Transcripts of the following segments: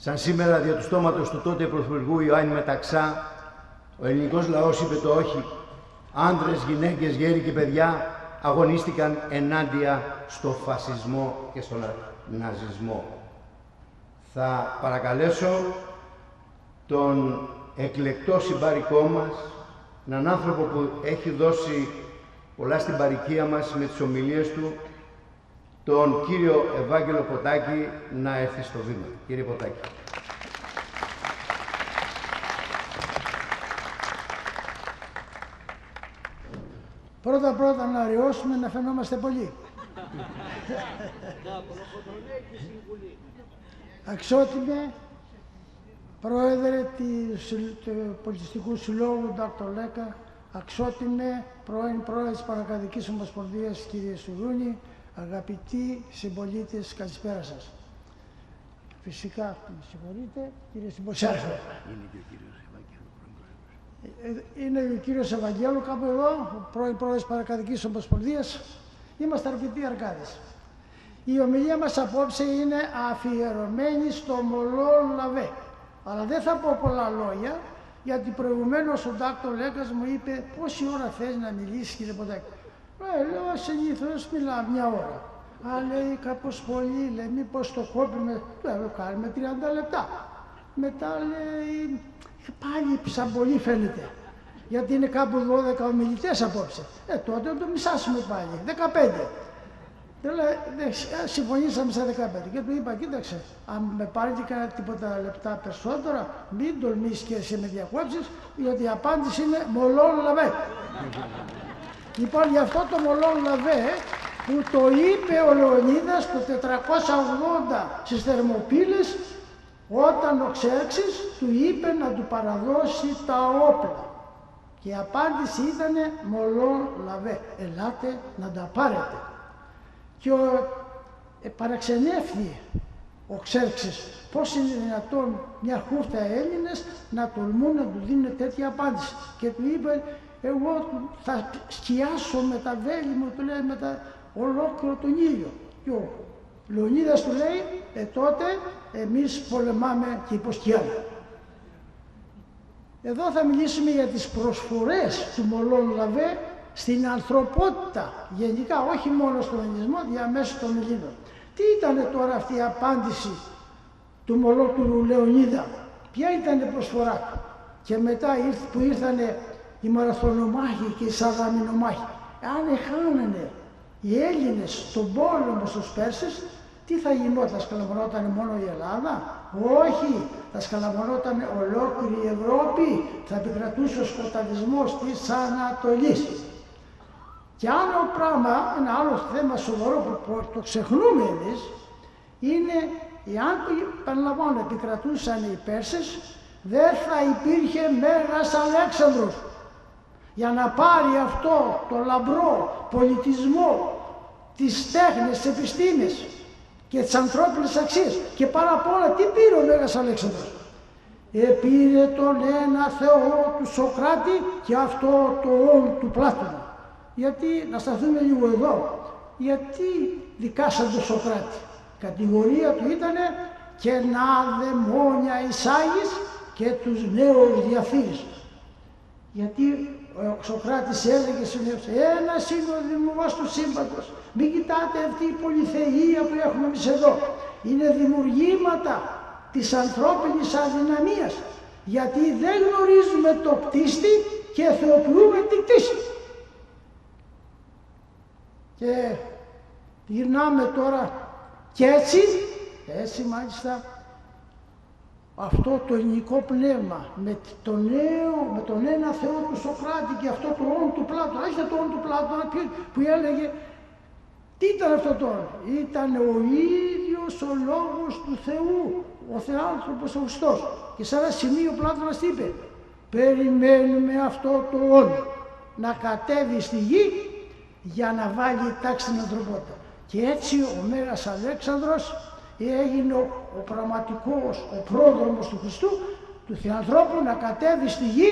Σαν σήμερα δια του στόματος του τότε Πρωθυπουργού Ιωάννη Μεταξά, ο ελληνικός λαός είπε το όχι. Άντρες, γυναίκες, γέροι και παιδιά αγωνίστηκαν ενάντια στο φασισμό και στον ναζισμό. Θα παρακαλέσω τον εκλεκτό συμπάρικό μας, έναν άνθρωπο που έχει δώσει πολλά στην παροικία μας με τις ομιλίες του, τον κύριο Ευάγγελο Ποτάκη, να έρθει στο βήμα. Κύριε Ποτάκη. Πρώτα να αριώσουμε να φαινόμαστε πολλοί. Αξιότιμε Πρόεδρε του Πολιτιστικού Συλλόγου Δ. Λέκα, αξιότιμε πρώην Πρόεδρε της Παρακαδικής Ομοσπονδίας κύριε Σουρούνη, αγαπητοί συμπολίτες, καλησπέρα σας. Φυσικά, με συγχωρείτε, κύριε συμπολίτες. Είναι ο κύριος Ευαγγέλου κάπου εδώ, ο πρώην Πρόεδρος της Παρακαδικής Ομοσπονδίας. Είμαστε αρκετοί Αρκάδες. Η ομιλία μας απόψε είναι αφιερωμένη στο Μολό Λαβέ. Αλλά δεν θα πω πολλά λόγια, γιατί προηγουμένως ο Δ. Λέκας μου είπε πόση ώρα θες να μιλήσεις κύριε Ποτάκη. Λέω συνήθως μιλάω μια ώρα. Λέει κάπως πολύ, λέει μήπως το κόπουμε, κάνουμε 30 λεπτά. Μετά λέει πάλι σαν πολύ φαίνεται, γιατί είναι κάπου 12 ομιλητές απόψε. Τότε το μισάσουμε πάλι, 15. Συμφωνήσαμε στα 15 και του είπα, κοίταξε, αν με πάρει και κάνα τίποτα λεπτά περισσότερα, μην τολμήσεις και εσύ με διακόψεις, γιατί η απάντηση είναι Μολόν Λαβέ. Λοιπόν, γι' αυτό το Μολόν Λαβέ που το είπε ο Λεωνίδας το 480 στις Θερμοπύλες, όταν ο Ξέρξης του είπε να του παραδώσει τα όπλα. Και η απάντηση ήταν Μολόν Λαβέ, ελάτε να τα πάρετε. Και παραξενεύθη ο Ξέρξης πώς είναι δυνατόν μια χούφτα Έλληνες να τολμούν να του δίνουν τέτοια απάντηση. Και του είπε, εγώ θα σκιάσω με τα βέλη μου, του λέει, με τα ολόκληρο τον ήλιο. Και ο Λεωνίδας του λέει, τότε εμείς πολεμάμε και υποσκιάμε. Εδώ θα μιλήσουμε για τις προσφορές του Μολόν Λαβέ στην ανθρωπότητα, γενικά, όχι μόνο στον ελληνισμό, διαμέσου των Ελλήνων. Τι ήταν τώρα αυτή η απάντηση του Μολό του Λεωνίδα, ποια ήταν η προσφορά του? Και μετά που ήρθανε οι μαραθωνομάχοι και οι σαδαμινομάχοι, αν χάνανε οι Έλληνες στον πόλεμο στους Πέρσες, τι θα γινόταν, θα σκαλαμωνόταν μόνο η Ελλάδα? Όχι, θα σκαλαμωνόταν ολόκληρη η Ευρώπη, θα επικρατούσε ο σκοταδισμός της Ανατολής. Και άλλο πράγμα, ένα άλλο θέμα σοβαρό που το ξεχνούμε εμείς, είναι εάν, παραλαμβάνω, επικρατούσαν οι Πέρσες, δεν θα υπήρχε Μέγας Αλέξανδρος για να πάρει αυτό το λαμπρό πολιτισμό, τις τέχνες, τις επιστήμες και τις ανθρώπινες αξίες. Και πάρα απ' όλα τι πήρε ο Μέγας Αλέξανδρος? Πήρε τον ένα Θεό του Σοκράτη και αυτό το όν του Πλάτωνα. Γιατί, να σταθούμε λίγο εδώ, γιατί δικάσαν τον Σοκράτη? Κατηγορία του ήτανε και να δαιμόνια εισάγεις και τους νέους διαφύρεις. Γιατί ο Σοκράτης έλεγε στους νέους, ένας είναι ο δημιουργός του σύμπαντος. Μην κοιτάτε αυτή η πολυθεΐα που έχουμε εμείς εδώ. Είναι δημιουργήματα της ανθρώπινης αδυναμίας. Γιατί δεν γνωρίζουμε το κτίστη και θεοποιούμε την κτήση. Και γυρνάμε τώρα και έτσι μάλιστα αυτό το ελληνικό πνεύμα με τον ένα Θεό του Σοκράτη και αυτό το όν του Πλάτωνα, έχετε το όν του Πλάτωνα που έλεγε, τι ήταν αυτό τώρα? Ήταν ο ίδιος ο λόγος του Θεού, ο Θεάνθρωπος ο Χριστός. Και σε ένα σημείο ο Πλάτωνας τι είπε? Περιμένουμε αυτό το όν να κατέβει στη γη για να βάλει τάξη στην ανθρωπότητα. Και έτσι ο Μέγας Αλέξανδρος έγινε ο πραγματικός, ο πρόδρομος του Χριστού, του Θεανθρώπου, να κατέβει στη γη,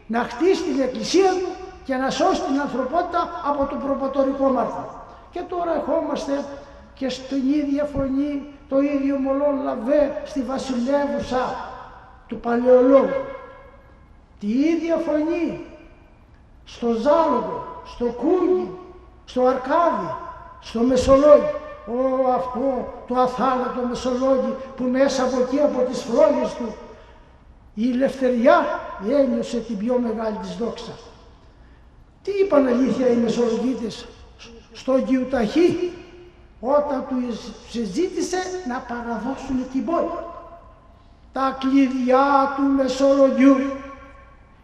να χτίσει την εκκλησία του και να σώσει την ανθρωπότητα από το προπατορικό μάρτυρα. Και τώρα ερχόμαστε και στην ίδια φωνή το ίδιο Μολόν Λαβέ στη βασιλεύουσα του Παλαιολόγου. Τη ίδια φωνή στο Ζάλογο, στο Κούγι, στο Αρκάδι, στο Μεσολόγγι. Αυτό το αθάνατο Μεσολόγγι που μέσα από εκεί, από τις φλόγες του, η ελευθεριά ένιωσε την πιο μεγάλη της δόξα. Τι είπαν αλήθεια οι Μεσολογγίτες στο Γιουταχή όταν του συζήτησε να παραδώσουν την πόλη? Τα κλειδιά του Μεσολογγιού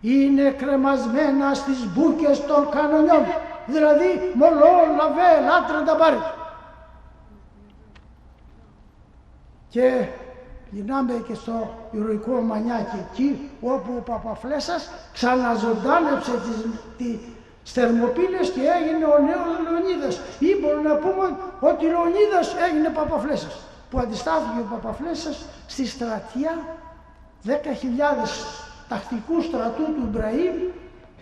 είναι κρεμασμένα στις μπούκες των κανονιών, δηλαδή Μολόν Λαβέ λάτραντα πάρει. Και γυρνάμε και στο ηρωικό Μανιάκι, εκεί όπου ο Παπαφλέσσας ξαναζωντάνεψε τις Θερμοπύλες και έγινε ο νέος Λεωνίδας, ή μπορούμε να πούμε ότι Λεωνίδας έγινε Παπαφλέσσας, που αντιστάθηκε ο Παπαφλέσσας στη στρατιά 10.000 τακτικού στρατού του Ιμπραήμ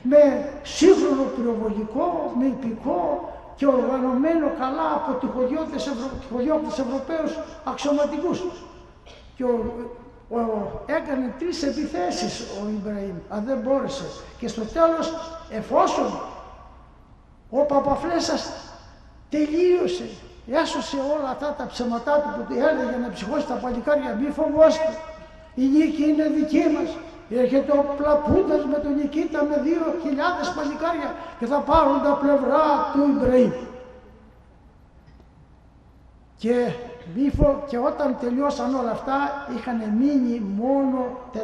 με σύγχρονο πυροβολικό, με ιππικό και οργανωμένο καλά από τυχοδιώκτες Ευρωπαίους αξιωματικούς. Και έκανε 3 επιθέσεις ο Ιμπραήμ, αλλά δεν μπόρεσε. Και στο τέλος, εφόσον ο Παπαφλέσσας τελείωσε, έσωσε όλα αυτά τα ψεματά του που έλεγε να ψυχώσει τα παλικάρια, μη φοβόστε, η νίκη είναι δική μας. Έρχεται ο Πλαπούντας με τον Νικήτα με 2.000 παλικάρια και θα πάρουν τα πλευρά του Ιμπραήμ. Και όταν τελειώσαν όλα αυτά είχαν μείνει μόνο 400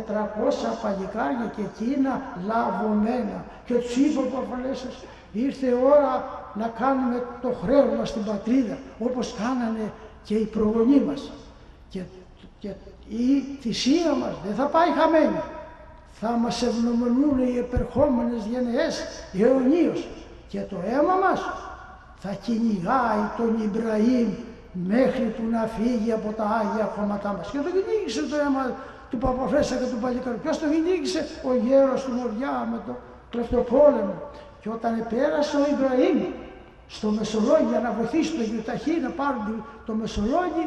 παλικάρια και εκείνα λαβωμένα. Και τους είπε ο Παπαφλέσσας, ήρθε η ώρα να κάνουμε το χρέος μας στην πατρίδα, όπως κάνανε και οι προγονείς μας. Και η θυσία μας δεν θα πάει χαμένη. Θα μας ευγνωμονούν οι επερχόμενες γενεές αιωνίως και το αίμα μας θα κυνηγάει τον Ιμπραήμ μέχρι που να φύγει από τα Άγια χώματά μας. Και το κυνήγησε το αίμα του Παπαφλέσσα και του Παλικαρού. Ποιος το κυνήγησε? Ο γέρος του Μοριά με το κλεφτοπόλεμο. Και όταν πέρασε ο Ιμπραήμ στο Μεσολόγγι για να βοηθήσει το Γιουταχή να πάρουν το Μεσολόγγι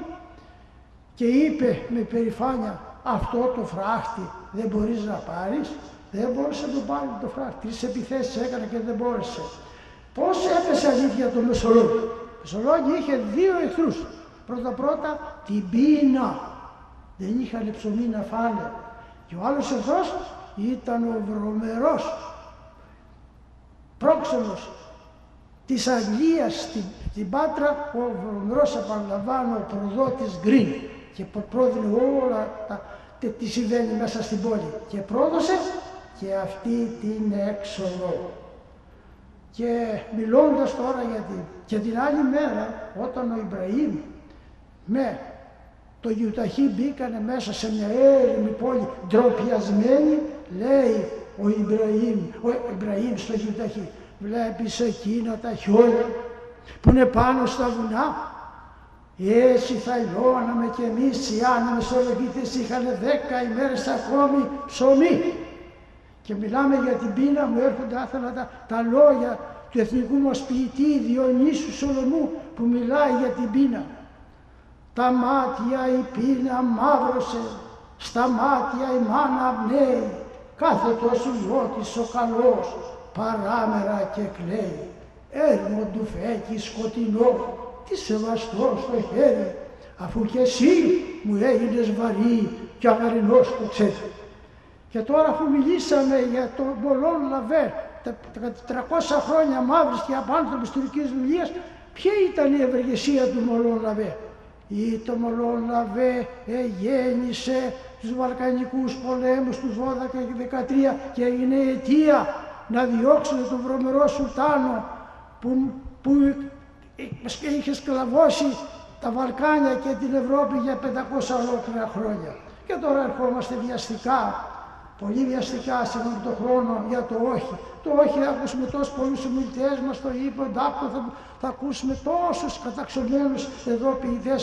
και είπε με περηφάνεια, αυτό το φράχτη δεν μπορείς να πάρεις? Δεν μπόρεσε να το πάρει το φράχτη. 3 επιθέσεις έκανε και δεν μπόρεσε. Πώς έπεσε αλήθεια το Μεσολόγγι? Το Μεσολόγγι είχε 2 εχθρούς. Πρώτα την πείνα. Δεν είχαν ψωμί να φάνε. Και ο άλλος εχθρός ήταν ο βρωμερός πρόξενος της Αγγλίας στην Πάτρα, ο βρωμερός, επαναλαμβάνω, ο προδότης Γκριν. Και πρόδεινε όλα τι συμβαίνει μέσα στην πόλη. Και πρόδωσε και αυτή την έξοδο. Και μιλώντας τώρα και την άλλη μέρα, όταν ο Ιμπραήμ με το Γιουταχή μπήκανε μέσα σε μια έρημη πόλη ντροπιασμένη, λέει ο Ιμπραήμ στο Γιουταχή, βλέπεις εκείνα τα χιόνια που είναι πάνω στα βουνά? Έτσι θα λιώναμε κι εμείς οι άνεμοι Μεσολογγίτες είχαν 10 ημέρες ακόμη ψωμί. Και μιλάμε για την πείνα, μου έρχονται άθελα τα λόγια του εθνικού μας ποιητή Διονύσου Σολομού που μιλάει για την πείνα. Τα μάτια η πείνα μαύρωσε, στα μάτια η μάνα απνέει, κάθε τόσο γιο της ο καλός παράμερα και κλαίει. Έρμο του φέκει σκοτεινό, τι σεβαστό στο χέρι, αφού κι εσύ μου έγινες βαρύ και αγαρινός το ξέρει. Και τώρα αφού μιλήσαμε για το Μολόν Λαβέ, τα 400 χρόνια μαύρης και απάνθρωπης τουρκικής δουλείας, ποια ήταν η ευεργεσία του Μολόν Λαβέ? Το Μολόν Λαβέ γέννησε τους Βαλκανικούς πολέμους του 12 και 13 και έγινε αιτία να διώξουν τον βρωμερό Σουλτάνο που είχε σκλαβώσει τα Βαλκάνια και την Ευρώπη για 500 ολόκληρα χρόνια. Και τώρα ερχόμαστε βιαστικά, πολύ βιαστικά σύμφωνα με τον χρόνο για το όχι. Το όχι θα ακούσουμε τόσους πολλούς ομιλητές μας, το είπε ο Ντάπτο, θα ακούσουμε τόσους καταξιωμένους εδώ ποιητές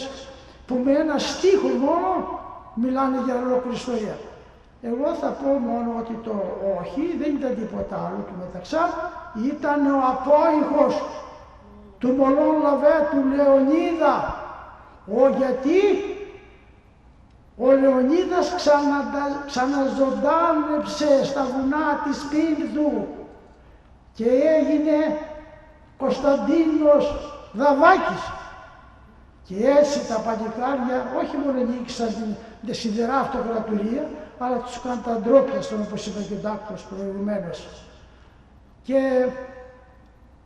που με ένα στίχο μόνο μιλάνε για ολόκληρη ιστορία. Εγώ θα πω μόνο ότι το όχι δεν ήταν τίποτα άλλο του μεταξά, ήταν ο απόϊχος του Μολόν Λαβέ του Λεωνίδα, γιατί ο Λεωνίδας ξαναζωντάνεψε στα βουνά της Πίνθου και έγινε Κωνσταντίνος Δαβάκης. Και έτσι τα παλικάρια όχι μόνο νίκησαν την σιδερά αυτοκρατορία, αλλά τους κάνουν τα ντρόπια στον, όπως είπε και ο Ντάκτος προηγουμένως. Και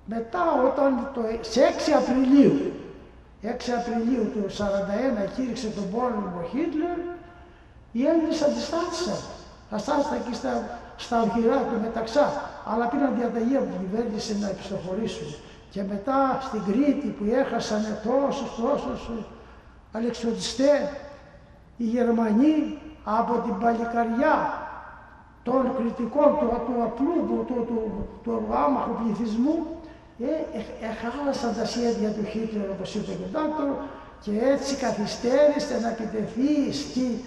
μετά όταν σε 6 Απριλίου του 1941 κήρυξε τον πόλεμο ο Χίτλερ, οι Έλληνες αντιστάθησαν. Αστάθησαν εκεί στα οχυρά του Μεταξά, αλλά πήραν διαταγή από την κυβέρνηση να επιστοχωρήσουν. Και μετά στην Κρήτη που έχασανε τόσους αλεξιωτιστές, οι Γερμανοί από την παλικαριά των κριτικών του απλού, του άμαχου πληθυσμού, εχάλασαν τα σχέδια του Χίτλερ, όπως είπε και ο Ντάκτορ, και έτσι καθυστέρησε να επιτεθεί στη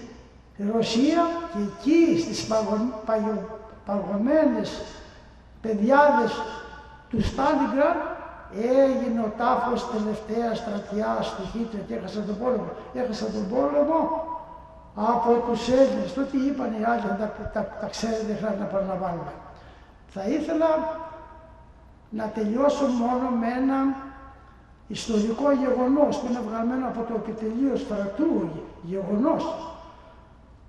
Ρωσία, και εκεί στις παγωμένες πεδιάδες του Στάλινγκραντ έγινε ο τάφος τελευταίας στρατιάς του Χίτλερ και έχασαν τον πόλεμο. Έχασαν τον πόλεμο από τους Έλληνες. Το τι είπαν οι άλλοι, τα ξέρετε, δεν χρειάζεται να παραλαμβάνουμε. Θα ήθελα να τελειώσω μόνο με ένα ιστορικό γεγονός που είναι βγαλμένο από το επιτελείο Στρατού, γεγονός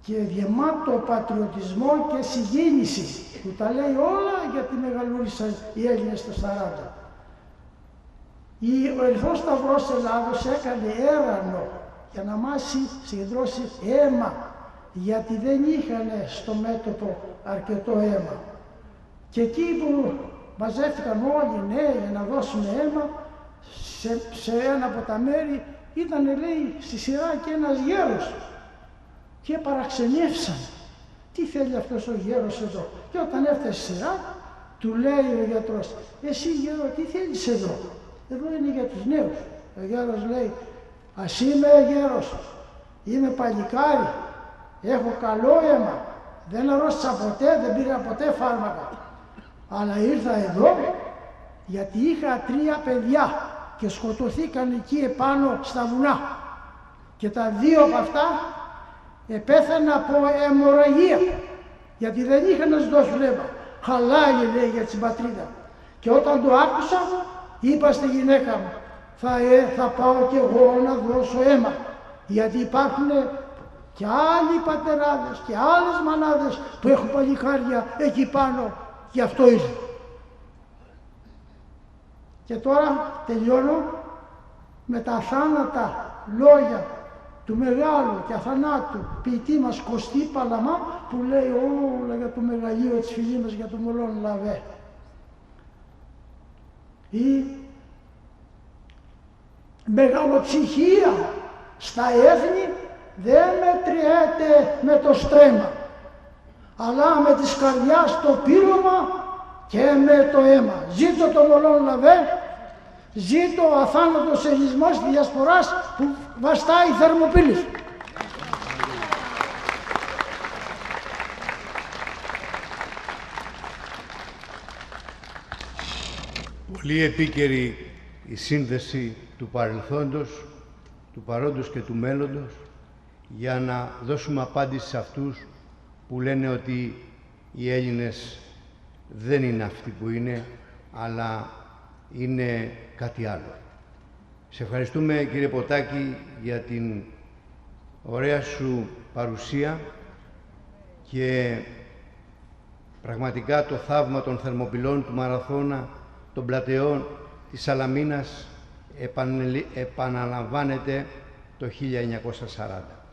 και γεμάτο πατριωτισμό και συγκίνηση, που τα λέει όλα γιατί μεγαλούρισαν οι Έλληνες το 40. Ο Ερυθρός Σταυρός Ελλάδος έκανε έρανο για να μας συγκεντρώσει αίμα, γιατί δεν είχαν στο μέτωπο αρκετό αίμα. Και εκεί που μαζεύτηκαν όλοι νέοι για να δώσουν αίμα, σε ένα από τα μέρη ήταν, λέει, στη σειρά και ένας γέρος και παραξενεύσαν. Τι θέλει αυτός ο γέρος εδώ? Και όταν έφτασε στη σειρά, του λέει ο γιατρός, εσύ γέρο, τι θέλεις εδώ? Εδώ είναι για τους νέους. Ο γέρος λέει, ας είμαι γέρος, είμαι παλικάρι, έχω καλό αίμα, δεν αρρώστησα ποτέ, δεν πήρα ποτέ φάρμακα. Αλλά ήρθα εδώ γιατί είχα 3 παιδιά και σκοτωθήκαν εκεί επάνω στα βουνά. Και τα 2 από αυτά επέθανα από αιμορραγία, γιατί δεν είχαν να σου δώσουν αίμα. Χαλάει, λέει, για την πατρίδα. Και όταν το άκουσα, είπα στη γυναίκα μου, θα πάω κι εγώ να δώσω αίμα, γιατί υπάρχουν και άλλοι πατεράδες και άλλες μανάδες που έχουν παλικάρια εκεί πάνω, γι' αυτό ήρθε. Και τώρα τελειώνω με τα αθάνατα λόγια του μεγάλου και αθανάτου ποιητή μας Κωστή Παλαμά, που λέει όλα για το μεγαλείο της φυλής μας, για το Μολόν Λαβέ. Η μεγαλοψυχία στα έθνη δεν μετριέται με το στρέμμα, αλλά με της καρδιάς το πύρωμα και με το αίμα. Ζήτω το Μολόν Λαβέ, ζήτω ο αθάνατος ελισμός της διασποράς που βαστάει η Θερμοπύλης. Πολύ επίκαιρη η σύνδεση του παρελθόντος, του παρόντος και του μέλλοντος, για να δώσουμε απάντηση σε αυτούς που λένε ότι οι Έλληνες δεν είναι αυτοί που είναι, αλλά είναι κάτι άλλο. Σε ευχαριστούμε, κύριε Ποτάκη, για την ωραία σου παρουσία και πραγματικά το θαύμα των Θερμοπυλών, του Μαραθώνα, των Πλατεών, της Σαλαμίνας επαναλαμβάνεται το 1940.